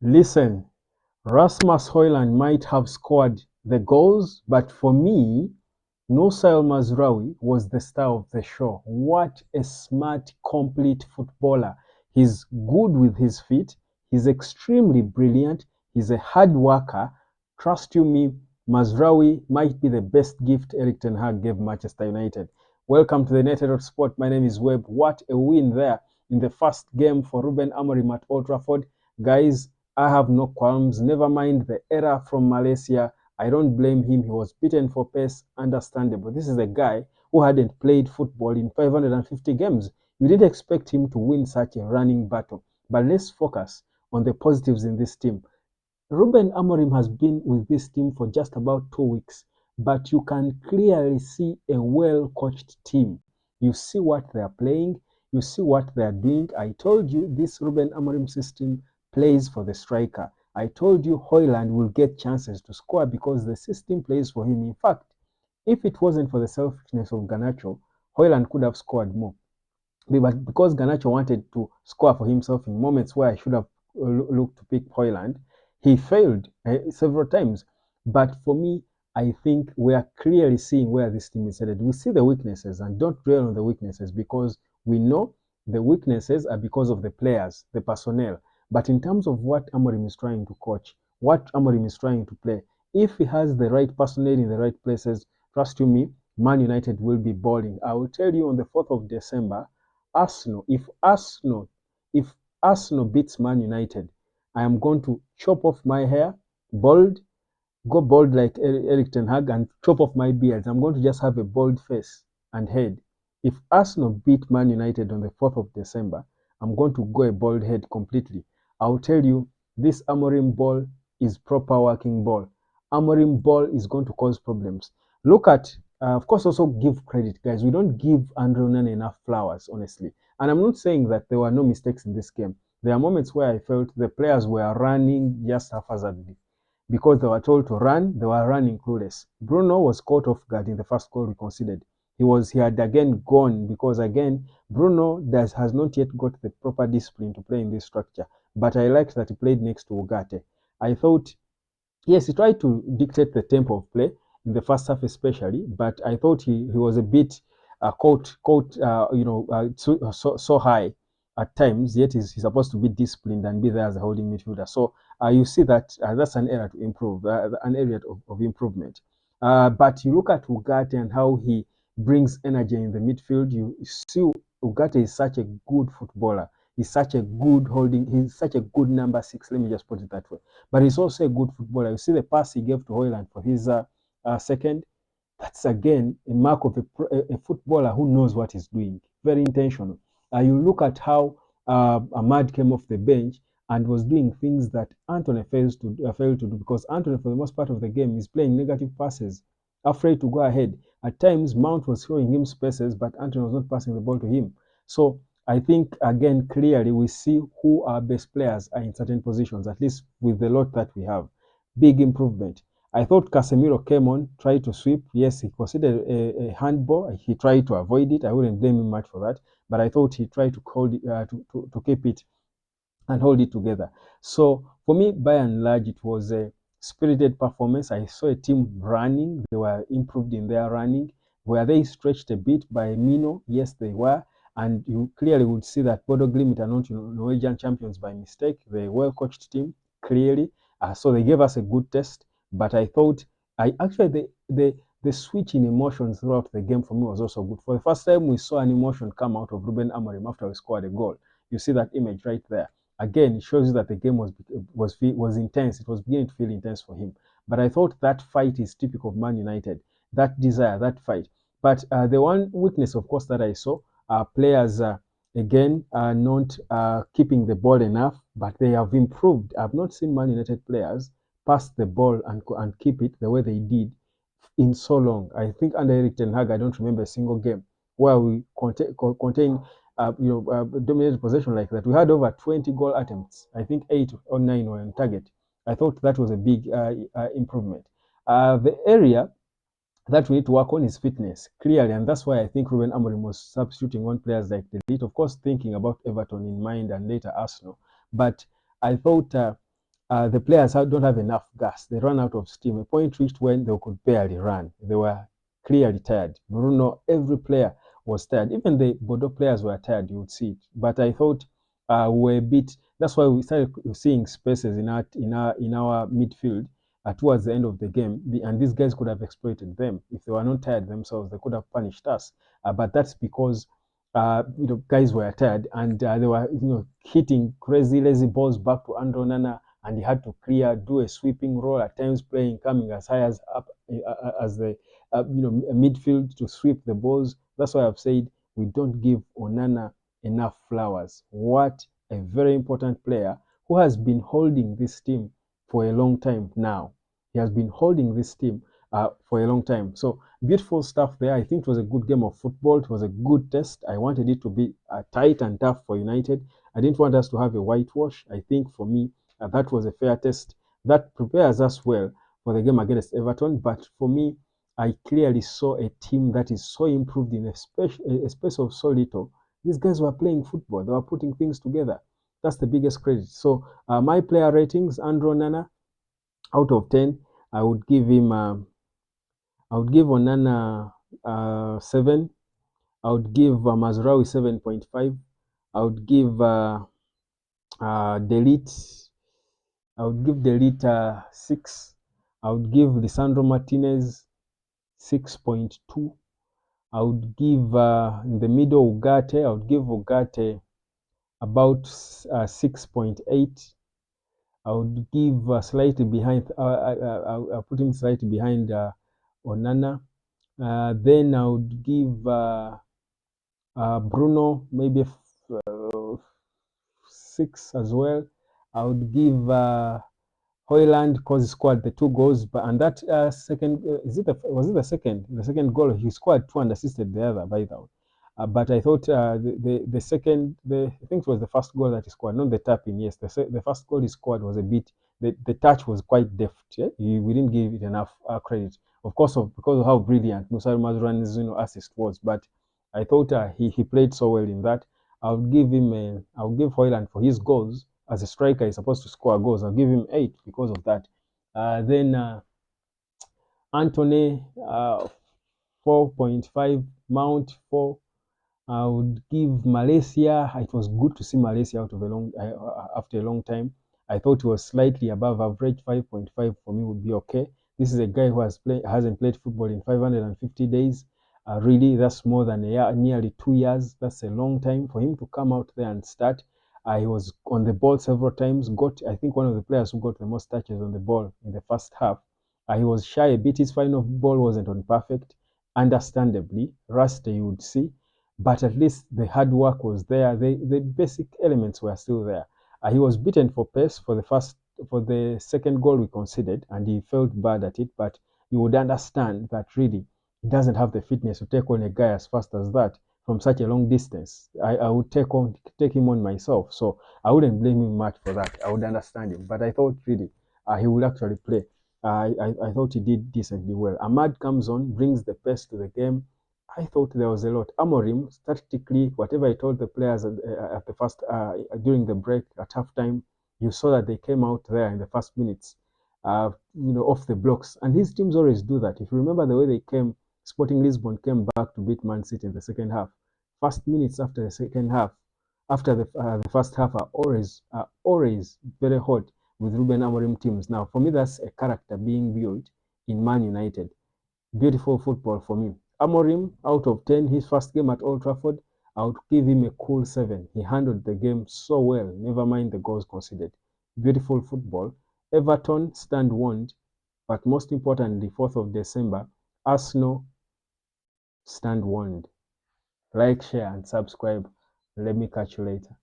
Listen, Rasmus Højlund might have scored the goals, but for me, MAZRAOui was the star of the show. What a smart, complete footballer. He's good with his feet. He's extremely brilliant. He's a hard worker. Trust you me, MAZRAOui might be the best gift Erik ten Hag gave Manchester United. Welcome to the Netted Sport. My name is Webb. What a win there in the first game for Ruben Amorim at Old Trafford. Guys, I have no qualms. Never mind the error from Malaysia. I don't blame him. He was beaten for pace, understandable. This is a guy who hadn't played football in 550 games. You didn't expect him to win such a running battle. But let's focus on the positives in this team. Ruben Amorim has been with this team for just about 2 weeks, but you can clearly see a well-coached team. You see what they are playing, you see what they are doing. I told you this Ruben Amorim system plays for the striker. I told you Højlund will get chances to score because the system plays for him. In fact, if it wasn't for the selfishness of Garnacho, Højlund could have scored more. But because Garnacho wanted to score for himself in moments where I should have looked to pick Højlund, he failed several times. But for me, I think we are clearly seeing where this team is headed. We see the weaknesses and don't dwell on the weaknesses because we know the weaknesses are because of the players, the personnel. But in terms of what Amorim is trying to coach, what Amorim is trying to play, if he has the right personnel in the right places, trust you me, Man United will be balling. I will tell you on the 4th of December, if Arsenal beats Man United, I am going to chop off my hair, go bald like Erik ten Hag, and chop off my beard. I'm going to just have a bald face and head. If Arsenal beat Man United on the 4th of December, I'm going to go a bald head completely. I'll tell you, this Amorim ball is proper working ball. Amorim ball is going to cause problems. Look at of course, also give credit, guys. We don't give Andre Onana enough flowers, honestly. And I'm not saying that there were no mistakes in this game. There are moments where I felt the players were running just haphazardly. Because they were told to run, they were running clueless. Bruno was caught off guard in the first goal we conceded. He had again gone because again Bruno has not yet got the proper discipline to play in this structure. But I liked that he played next to Ugarte. I thought, yes, he tried to dictate the tempo of play in the first half especially, but I thought he was a bit caught so high at times, yet he's supposed to be disciplined and be there as a holding midfielder. So you see that that's an area to improve, an area of improvement. But you look at Ugarte and how he brings energy in the midfield. You see Ugarte is such a good footballer. He's such a good number 6. Let me just put it that way. But he's also a good footballer. You see the pass he gave to Højlund for his second. That's again a mark of a footballer who knows what he's doing. Very intentional. You look at how Ahmad came off the bench and was doing things that Antony failed to do because Antony, for the most part of the game, is playing negative passes, afraid to go ahead. At times, Mount was showing him spaces, but Antony was not passing the ball to him. So I think, again, clearly we see who our best players are in certain positions, at least with the lot that we have. Big improvement. I thought Casemiro came on, tried to sweep. Yes, he considered a handball. He tried to avoid it. I wouldn't blame him much for that. But I thought he tried to hold it, to keep it and hold it together. So for me, by and large, it was a spirited performance. I saw a team running. They were improved in their running. Were they stretched a bit by Mino? Yes, they were. And you clearly would see that Bodo Glimt are not Norwegian champions by mistake. They're a well-coached team, clearly. So they gave us a good test. But I thought, the switch in emotions throughout the game for me was also good. For the first time, we saw an emotion come out of Ruben Amorim after we scored a goal. You see that image right there. Again, it shows you that the game was intense. It was beginning to feel intense for him. But I thought that fight is typical of Man United. That desire, that fight. But the one weakness, of course, that I saw, players again are not keeping the ball enough, but they have improved. I've not seen Man United players pass the ball and keep it the way they did in so long. I think under Erik ten Hag, I don't remember a single game where we dominated possession like that. We had over 20 goal attempts. I think 8 or 9 were on target. I thought that was a big improvement. The area that we need to work on is fitness, clearly, and that's why I think Ruben Amorim was substituting on players like Glimt, of course, thinking about Everton in mind and later Arsenal. But I thought the players don't have enough gas. They run out of steam. A point reached when they could barely run. They were clearly tired. Bruno, every player was tired. Even the Bodo players were tired. You would see it. But I thought we were a bit. That's why we started seeing spaces in our midfield towards the end of the game, and these guys could have exploited them if they were not tired themselves. They could have punished us. But that's because guys were tired and they were hitting crazy lazy balls back to Andro Nana, and he had to do a sweeping role at times, coming as high as up as the midfield to sweep the balls. That's why I've said we don't give Onana enough flowers. What a very important player who has been holding this team for a long time now. He has been holding this team for a long time. So beautiful stuff there. I think it was a good game of football. It was a good test. I wanted it to be tight and tough for United. I didn't want us to have a whitewash. I think for me, that was a fair test. That prepares us well for the game against Everton. But for me, I clearly saw a team that is so improved in a space of so little. These guys were playing football. They were putting things together. That's the biggest credit. So my player ratings, Andro Nana, out of 10, I would give him. I would give Onana 7. I would give Mazraoui 7.5. I would give Delete. I would give Delete 6. I would give Lisandro Martinez 6.2. I would give in the middle Ugarte. I would give Ugarte about 6.8. I would give slightly behind. I'll put him slightly behind Onana. Then I would give Bruno maybe 6 as well. I would give Hoyland because he scored the 2 goals, and that second was it the second? The second goal he scored 2 and assisted the other, by the way. But I thought the second, I think it was the first goal that he scored, not the tapping. Yes, the first goal he scored was a bit. The touch was quite deft. Yeah? We didn't give it enough credit, of course, because of how brilliant Musa Mazraoui's assist was. But I thought he played so well in that. I'll give Hoyland for his goals. As a striker, he's supposed to score goals. I'll give him 8 because of that. Then Anthony 4.5, Mount 4. I would give Malaysia. It was good to see Malaysia out of after a long time. I thought he was slightly above average. 5.5 for me would be okay. This is a guy who hasn't played football in 550 days. Really, that's more than a year, nearly 2 years. That's a long time for him to come out there and start. He was on the ball several times. I think, one of the players who got the most touches on the ball in the first half. He was shy a bit. His final ball wasn't on perfect, understandably. Rusty, you would see. But at least the hard work was there. The basic elements were still there. He was beaten for pace for the second goal we conceded, and he felt bad at it. But you would understand that really he doesn't have the fitness to take on a guy as fast as that from such a long distance. I would take him on myself, so I wouldn't blame him much for that. I would understand him, but I thought really he would actually play. I thought he did decently well. Ahmad comes on, brings the pace to the game. I thought there was a lot. Amorim, statistically, whatever I told the players at the first, during the break at halftime, you saw that they came out there in the first minutes, off the blocks. And his teams always do that. If you remember the way they came, Sporting Lisbon came back to beat Man City in the second half. First minutes after the second half, after the first half are always very hot with Ruben Amorim teams. Now, for me, that's a character being built in Man United. Beautiful football for me. Amorim, out of 10, his first game at Old Trafford, I would give him a cool 7. He handled the game so well, never mind the goals conceded. Beautiful football. Everton stand warned, but most importantly, 4th of December, Arsenal stand warned. Like, share, and subscribe. Let me catch you later.